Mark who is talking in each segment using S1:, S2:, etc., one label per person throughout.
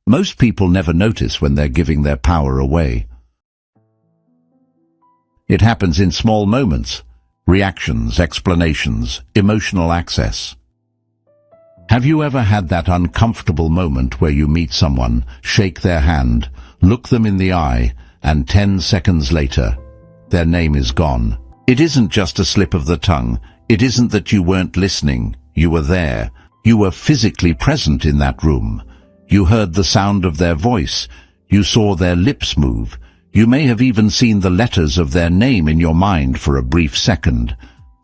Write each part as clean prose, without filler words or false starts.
S1: Most people never notice when they're giving their power away. It happens in small moments, reactions, explanations, emotional access. Have you ever had that uncomfortable moment where you meet someone, shake their hand, look them in the eye, and 10 seconds later, their name is gone? It isn't just a slip of the tongue. It isn't that you weren't listening. You were there. You were physically present in that room. You heard the sound of their voice. You saw their lips move. You may have even seen the letters of their name in your mind for a brief second.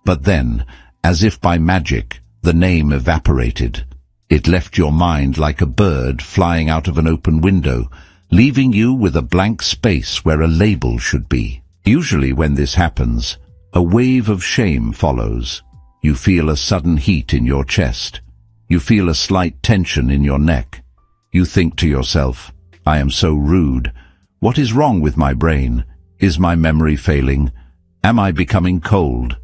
S1: But then, as if by magic, the name evaporated. It left your mind like a bird flying out of an open window, leaving you with a blank space where a label should be. Usually when this happens, a wave of shame follows. You feel a sudden heat in your chest. You feel a slight tension in your neck. You think to yourself, I am so rude. What is wrong with my brain? Is my memory failing? Am I becoming cold?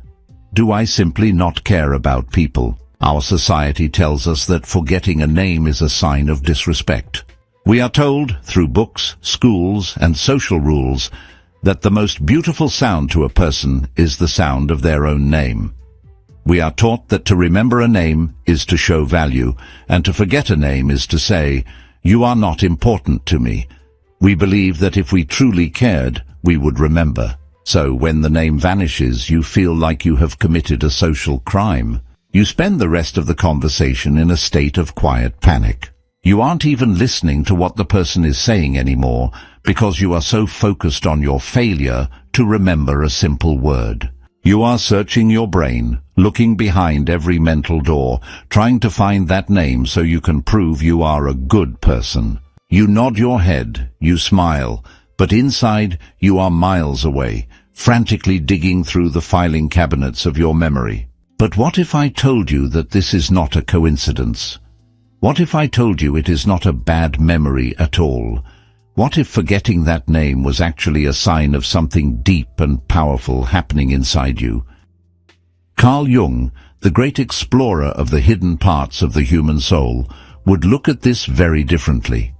S1: Do I simply not care about people? Our society tells us that forgetting a name is a sign of disrespect. We are told, through books, schools, and social rules, that the most beautiful sound to a person is the sound of their own name. We are taught that to remember a name is to show value, and to forget a name is to say, you are not important to me. We believe that if we truly cared, we would remember. So when the name vanishes, you feel like you have committed a social crime. You spend the rest of the conversation in a state of quiet panic. You aren't even listening to what the person is saying anymore because you are so focused on your failure to remember a simple word. You are searching your brain, looking behind every mental door, trying to find that name so you can prove you are a good person. You nod your head, you smile, but inside you are miles away, frantically digging through the filing cabinets of your memory. But what if I told you that this is not a coincidence? What if I told you it is not a bad memory at all? What if forgetting that name was actually a sign of something deep and powerful happening inside you? Carl Jung, the great explorer of the hidden parts of the human soul, would look at this very differently.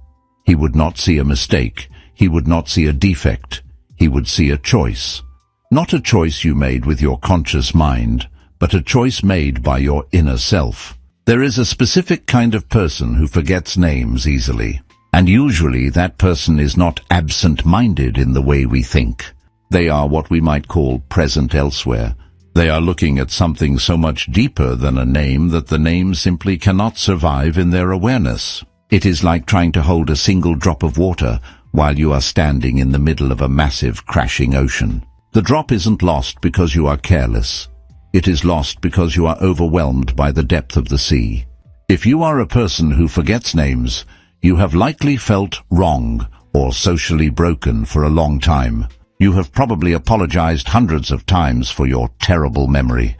S1: He would not see a mistake. He would not see a defect. He would see a choice. Not a choice you made with your conscious mind, but a choice made by your inner self. There is a specific kind of person who forgets names easily, and usually that person is not absent-minded in the way we think. They are what we might call present elsewhere. They are looking at something so much deeper than a name that the name simply cannot survive in their awareness. It is like trying to hold a single drop of water while you are standing in the middle of a massive crashing ocean. The drop isn't lost because you are careless. It is lost because you are overwhelmed by the depth of the sea. If you are a person who forgets names, you have likely felt wrong or socially broken for a long time. You have probably apologized hundreds of times for your terrible memory.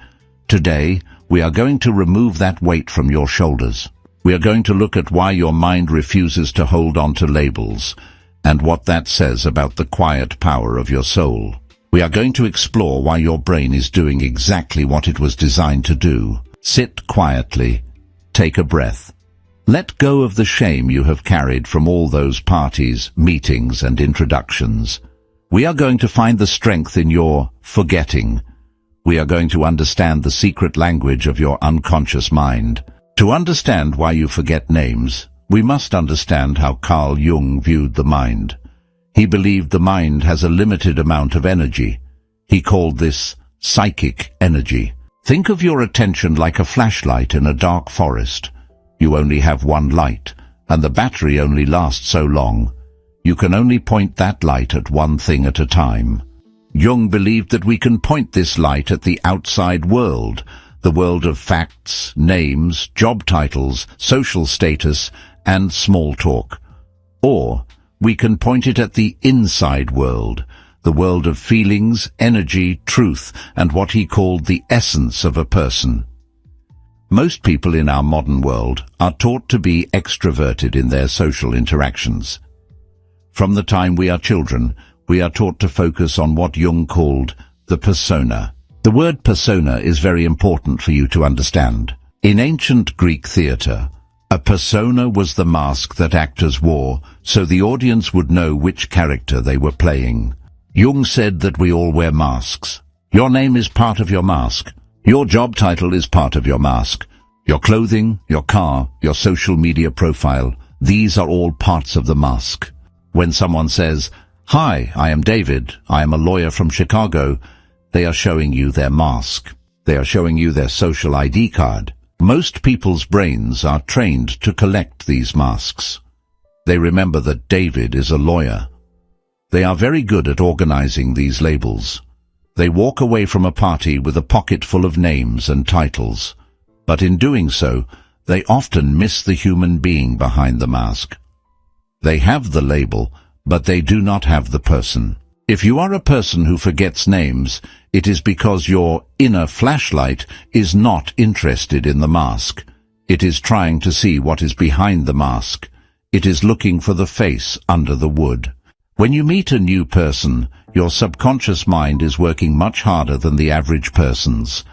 S1: Today, we are going to remove that weight from your shoulders. We are going to look at why your mind refuses to hold on to labels, and what that says about the quiet power of your soul. We are going to explore why your brain is doing exactly what it was designed to do. Sit quietly. Take a breath. Let go of the shame you have carried from all those parties, meetings, and introductions. We are going to find the strength in your forgetting. We are going to understand the secret language of your unconscious mind. To understand why you forget names, we must understand how Carl Jung viewed the mind. He believed the mind has a limited amount of energy. He called this psychic energy. Think of your attention like a flashlight in a dark forest. You only have one light, and the battery only lasts so long. You can only point that light at one thing at a time. Jung believed that we can point this light at the outside world, the world of facts, names, job titles, social status, and small talk. Or we can point it at the inside world, the world of feelings, energy, truth, and what he called the essence of a person. Most people in our modern world are taught to be extroverted in their social interactions. From the time we are children, we are taught to focus on what Jung called the persona. The word persona is very important for you to understand. In ancient Greek theatre, A persona was the mask that actors wore, so the audience would know which character they were playing. Jung said that we all wear masks. Your name is part of your mask. Your job title is part of your mask. Your clothing, your car, your social media profile, these are all parts of the mask. When someone says, "Hi, I am David, I am a lawyer from Chicago," they are showing you their mask. They are showing you their social ID card. Most people's brains are trained to collect these masks. They remember that David is a lawyer. They are very good at organizing these labels. They walk away from a party with a pocket full of names and titles. But in doing so, they often miss the human being behind the mask. They have the label, but they do not have the person. If you are a person who forgets names, it is because your inner flashlight is not interested in the mask. It is trying to see what is behind the mask. It is looking for the face under the wood. When you meet a new person, your subconscious mind is working much harder than the average person's.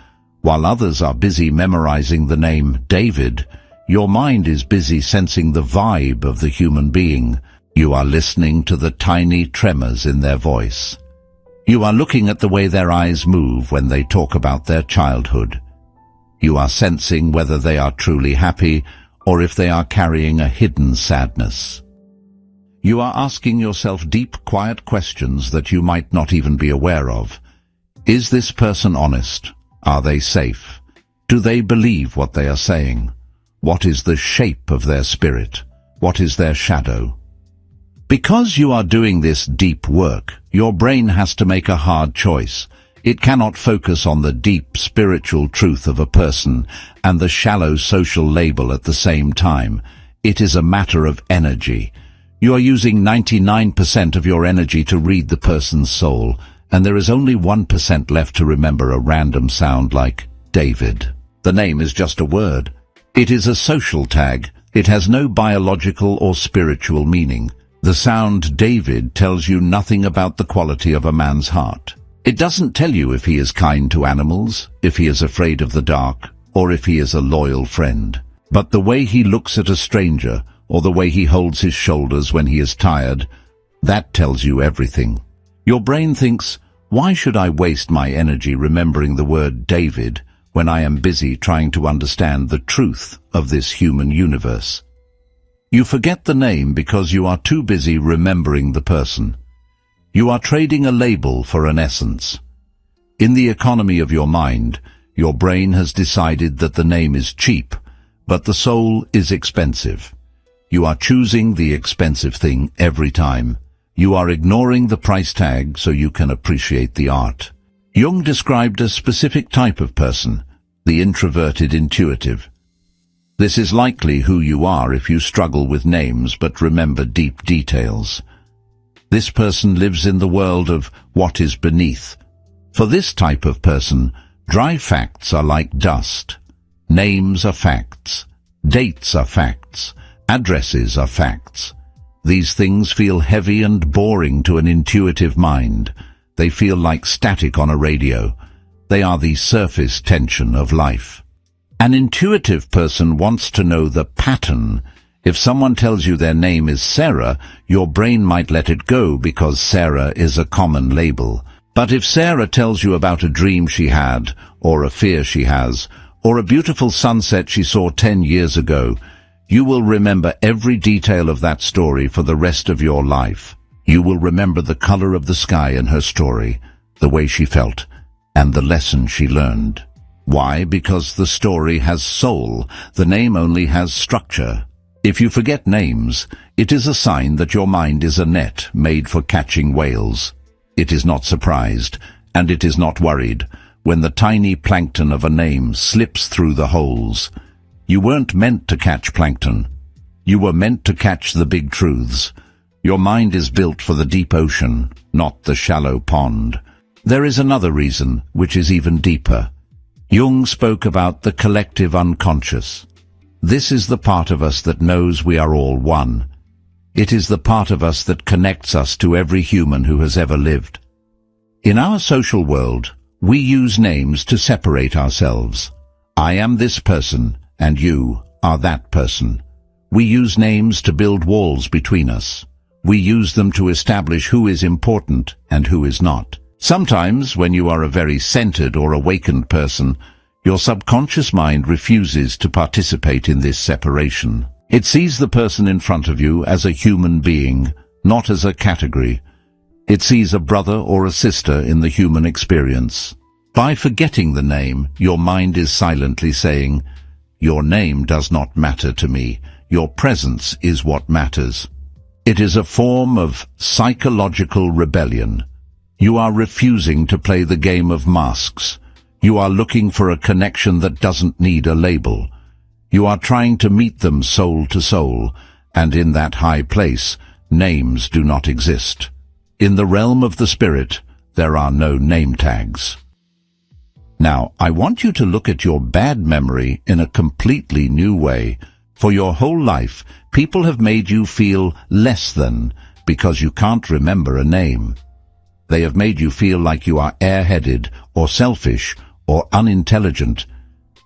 S1: While others are busy memorizing the name David, your mind is busy sensing the vibe of the human being. You are listening to the tiny tremors in their voice. You are looking at the way their eyes move when they talk about their childhood. You are sensing whether they are truly happy or if they are carrying a hidden sadness. You are asking yourself deep, quiet questions that you might not even be aware of. Is this person honest? Are they safe? Do they believe what they are saying? What is the shape of their spirit? What is their shadow? Because you are doing this deep work, your brain has to make a hard choice. It cannot focus on the deep spiritual truth of a person and the shallow social label at the same time. It is a matter of energy. You are using 99% of your energy to read the person's soul, and there is only 1% left to remember a random sound like David. The name is just a word. It is a social tag. It has no biological or spiritual meaning. The sound David tells you nothing about the quality of a man's heart. It doesn't tell you if he is kind to animals, if he is afraid of the dark, or if he is a loyal friend. But the way he looks at a stranger, or the way he holds his shoulders when he is tired, that tells you everything. Your brain thinks, why should I waste my energy remembering the word David when I am busy trying to understand the truth of this human universe? You forget the name because you are too busy remembering the person. You are trading a label for an essence. In the economy of your mind, your brain has decided that the name is cheap, but the soul is expensive. You are choosing the expensive thing every time. You are ignoring the price tag so you can appreciate the art. Jung described a specific type of person, the introverted intuitive. This is likely who you are if you struggle with names but remember deep details. This person lives in the world of what is beneath. For this type of person, dry facts are like dust. Names are facts. Dates are facts. Addresses are facts. These things feel heavy and boring to an intuitive mind. They feel like static on a radio. They are the surface tension of life. An intuitive person wants to know the pattern. If someone tells you their name is Sarah, your brain might let it go because Sarah is a common label. But if Sarah tells you about a dream she had, or a fear she has, or a beautiful sunset she saw 10 years ago, you will remember every detail of that story for the rest of your life. You will remember the color of the sky in her story, the way she felt, and the lesson she learned. Why? Because the story has soul. The name only has structure. If you forget names, it is a sign that your mind is a net made for catching whales. It is not surprised, and it is not worried, when the tiny plankton of a name slips through the holes. You weren't meant to catch plankton. You were meant to catch the big truths. Your mind is built for the deep ocean, not the shallow pond. There is another reason, which is even deeper. Jung spoke about the collective unconscious. This is the part of us that knows we are all one. It is the part of us that connects us to every human who has ever lived. In our social world, we use names to separate ourselves. I am this person, and you are that person. We use names to build walls between us. We use them to establish who is important and who is not. Sometimes, when you are a very centered or awakened person, your subconscious mind refuses to participate in this separation. It sees the person in front of you as a human being, not as a category. It sees a brother or a sister in the human experience. By forgetting the name, your mind is silently saying, "Your name does not matter to me. Your presence is what matters." It is a form of psychological rebellion. You are refusing to play the game of masks. You are looking for a connection that doesn't need a label. You are trying to meet them soul to soul, and in that high place, names do not exist. In the realm of the spirit, there are no name tags. Now, I want you to look at your bad memory in a completely new way. For your whole life, people have made you feel less than because you can't remember a name. They have made you feel like you are airheaded or selfish or unintelligent.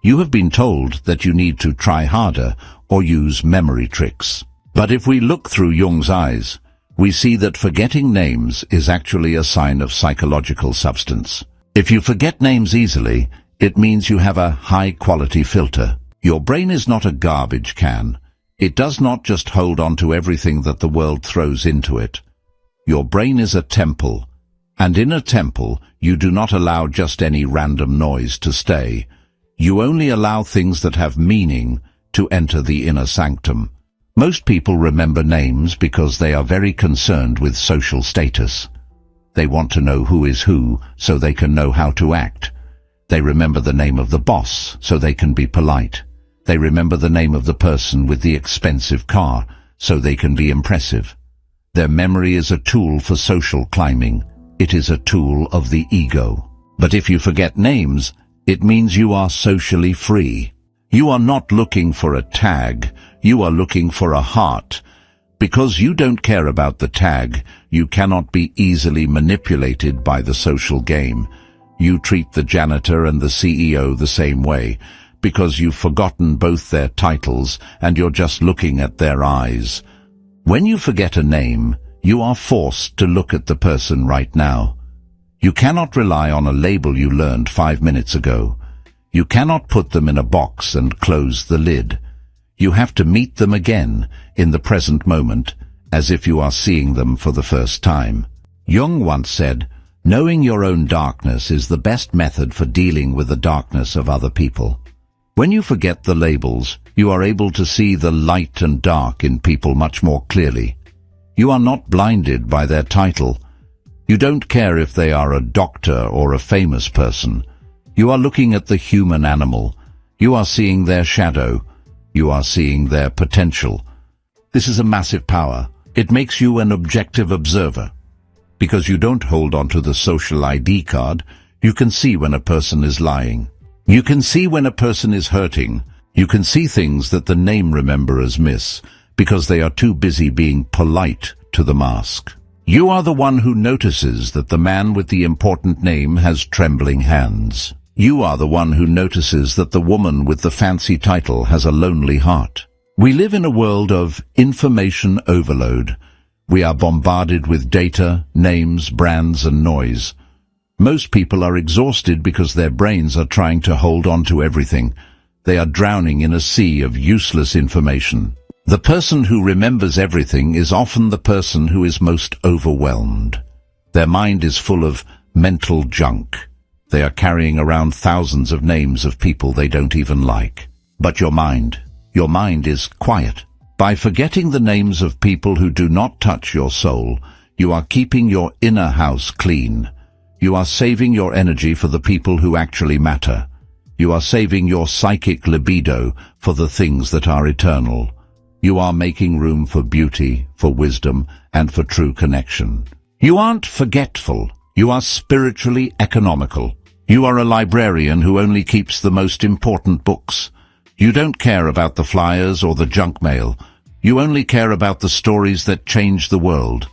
S1: You have been told that you need to try harder or use memory tricks. But if we look through Jung's eyes, we see that forgetting names is actually a sign of psychological substance. If you forget names easily, it means you have a high-quality filter. Your brain is not a garbage can. It does not just hold on to everything that the world throws into it. Your brain is a temple, and in a temple, you do not allow just any random noise to stay. You only allow things that have meaning to enter the inner sanctum. Most people remember names because they are very concerned with social status. They want to know who is who so they can know how to act. They remember the name of the boss so they can be polite. They remember the name of the person with the expensive car so they can be impressive. Their memory is a tool for social climbing. It is a tool of the ego. But if you forget names, it means you are socially free. You are not looking for a tag. You are looking for a heart. Because you don't care about the tag, you cannot be easily manipulated by the social game. You treat the janitor and the CEO the same way, because you've forgotten both their titles and you're just looking at their eyes. When you forget a name, you are forced to look at the person right now. You cannot rely on a label you learned 5 minutes ago. You cannot put them in a box and close the lid. You have to meet them again in the present moment, as if you are seeing them for the first time. Jung once said, "Knowing your own darkness is the best method for dealing with the darkness of other people." When you forget the labels, you are able to see the light and dark in people much more clearly. You are not blinded by their title. You don't care if they are a doctor or a famous person. You are looking at the human animal. You are seeing their shadow. You are seeing their potential. This is a massive power. It makes you an objective observer. Because you don't hold on to the social ID card, you can see when a person is lying. You can see when a person is hurting. You can see things that the name rememberers miss because they are too busy being polite to the mask. You are the one who notices that the man with the important name has trembling hands. You are the one who notices that the woman with the fancy title has a lonely heart. We live in a world of information overload. We are bombarded with data, names, brands, and noise. Most people are exhausted because their brains are trying to hold on to everything. They are drowning in a sea of useless information. The person who remembers everything is often the person who is most overwhelmed. Their mind is full of mental junk. They are carrying around thousands of names of people they don't even like. But your mind is quiet. By forgetting the names of people who do not touch your soul, you are keeping your inner house clean. You are saving your energy for the people who actually matter. You are saving your psychic libido for the things that are eternal. You are making room for beauty, for wisdom, and for true connection. You aren't forgetful. You are spiritually economical. You are a librarian who only keeps the most important books. You don't care about the flyers or the junk mail. You only care about the stories that change the world.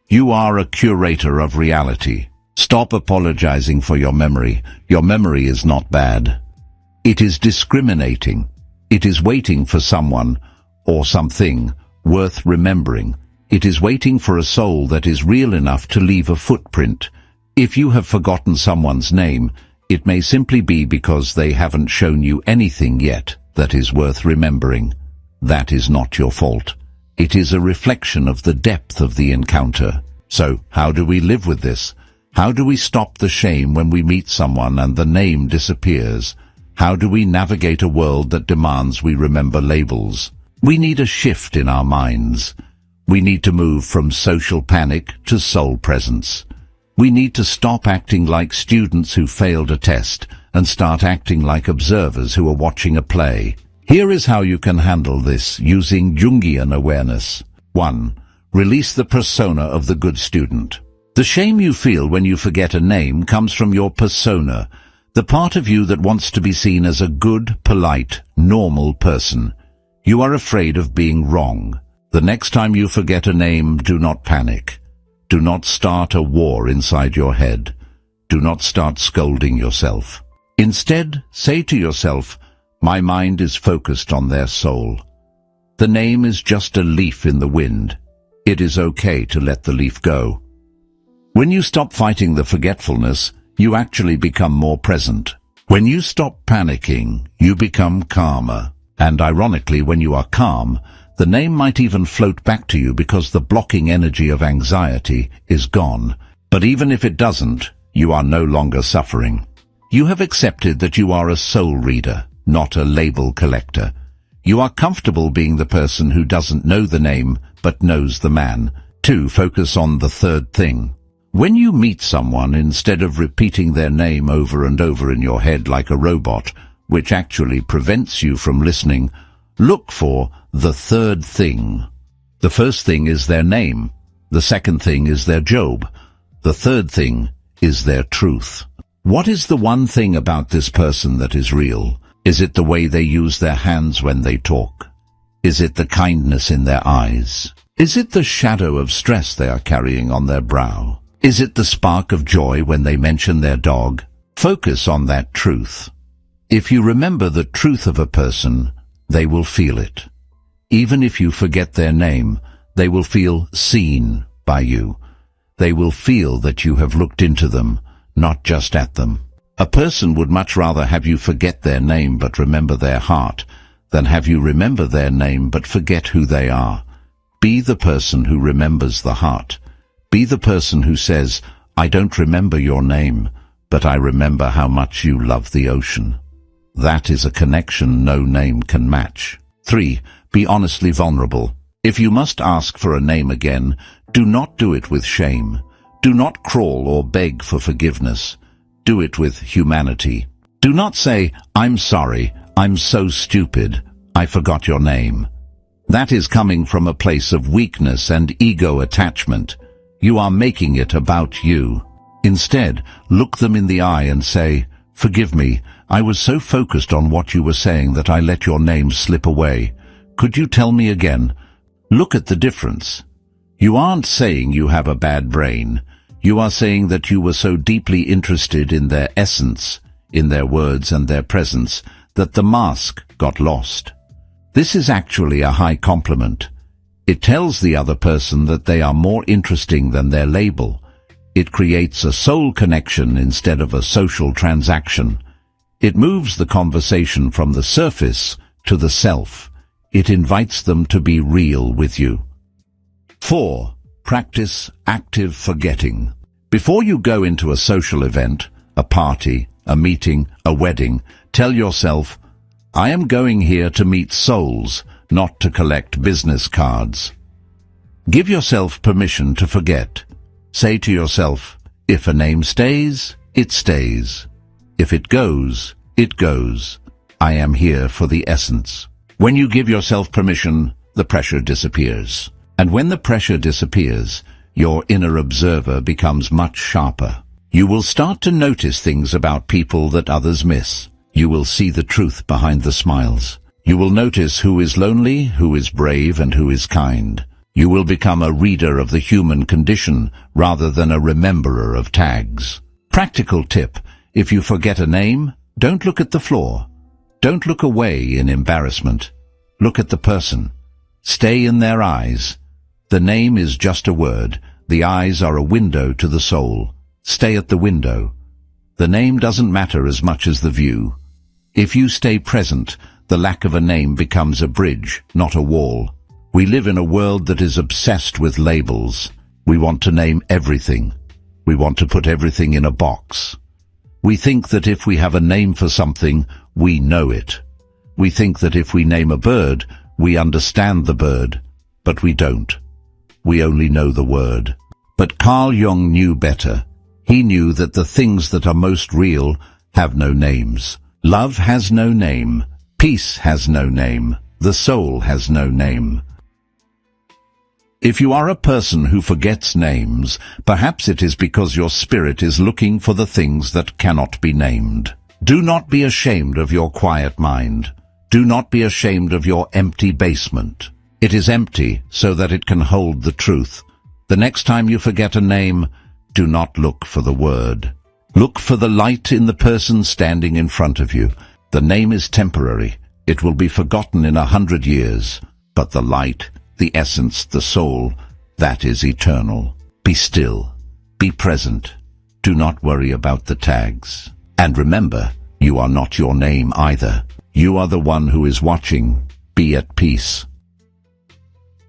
S1: You are a curator of reality. Stop apologizing for your memory. Your memory is not bad. It is discriminating. It is waiting for someone, or something worth remembering. It is waiting for a soul that is real enough to leave a footprint. If you have forgotten someone's name, it may simply be because they haven't shown you anything yet that is worth remembering. That is not your fault. It is a reflection of the depth of the encounter. So, how do we live with this? How do we stop the shame when we meet someone and the name disappears? How do we navigate a world that demands we remember labels? We need a shift in our minds. We need to move from social panic to soul presence. We need to stop acting like students who failed a test and start acting like observers who are watching a play. Here is how you can handle this using Jungian awareness. 1. Release the persona of the good student. The shame you feel when you forget a name comes from your persona, the part of you that wants to be seen as a good, polite, normal person. You are afraid of being wrong. The next time you forget a name, do not panic. Do not start a war inside your head. Do not start scolding yourself. Instead, say to yourself, my mind is focused on their soul. The name is just a leaf in the wind. It is okay to let the leaf go. When you stop fighting the forgetfulness, you actually become more present. When you stop panicking, you become calmer. And ironically, when you are calm, the name might even float back to you because the blocking energy of anxiety is gone. But even if it doesn't, you are no longer suffering. You have accepted that you are a soul reader, not a label collector. You are comfortable being the person who doesn't know the name, but knows the man. 2. Focus on the third thing. When you meet someone, instead of repeating their name over and over in your head like a robot, which actually prevents you from listening, look for the third thing. The first thing is their name. The second thing is their job. The third thing is their truth. What is the one thing about this person that is real? Is it the way they use their hands when they talk? Is it the kindness in their eyes? Is it the shadow of stress they are carrying on their brow? Is it the spark of joy when they mention their dog? Focus on that truth. If you remember the truth of a person, they will feel it. Even if you forget their name, they will feel seen by you. They will feel that you have looked into them, not just at them. A person would much rather have you forget their name but remember their heart than have you remember their name but forget who they are. Be the person who remembers the heart. Be the person who says, I don't remember your name, but I remember how much you love the ocean. That is a connection no name can match. 3. Be honestly vulnerable. If you must ask for a name again, do not do it with shame. Do not crawl or beg for forgiveness. Do it with humanity. Do not say, I'm sorry, I'm so stupid, I forgot your name. That is coming from a place of weakness and ego attachment. You are making it about you. Instead, look them in the eye and say, forgive me, I was so focused on what you were saying that I let your name slip away. Could you tell me again? Look at the difference. You aren't saying you have a bad brain. You are saying that you were so deeply interested in their essence, in their words and their presence, that the mask got lost. This is actually a high compliment. It tells the other person that they are more interesting than their label. It creates a soul connection instead of a social transaction. It moves the conversation from the surface to the self. It invites them to be real with you. 4. Practice active forgetting. Before you go into a social event, a party, a meeting, a wedding, tell yourself, I am going here to meet souls, not to collect business cards. Give yourself permission to forget. Say to yourself, if a name stays, it stays. If it goes, it goes. I am here for the essence. When you give yourself permission, the pressure disappears. And when the pressure disappears, your inner observer becomes much sharper. You will start to notice things about people that others miss. You will see the truth behind the smiles. You will notice who is lonely, who is brave, and who is kind. You will become a reader of the human condition rather than a rememberer of tags. Practical tip: if you forget a name, don't look at the floor. Don't look away in embarrassment. Look at the person. Stay in their eyes. The name is just a word. The eyes are a window to the soul. Stay at the window. The name doesn't matter as much as the view. If you stay present, the lack of a name becomes a bridge, not a wall. We live in a world that is obsessed with labels. We want to name everything. We want to put everything in a box. We think that if we have a name for something, we know it. We think that if we name a bird, we understand the bird, but we don't. We only know the word. But Carl Jung knew better. He knew that the things that are most real have no names. Love has no name. Peace has no name. The soul has no name. If you are a person who forgets names, perhaps it is because your spirit is looking for the things that cannot be named. Do not be ashamed of your quiet mind. Do not be ashamed of your empty basement. It is empty so that it can hold the truth. The next time you forget a name, do not look for the word. Look for the light in the person standing in front of you. The name is temporary. It will be forgotten in 100 years. But the light, the essence, the soul, that is eternal. Be still. Be present. Do not worry about the tags. And remember, you are not your name either. You are the one who is watching. Be at peace.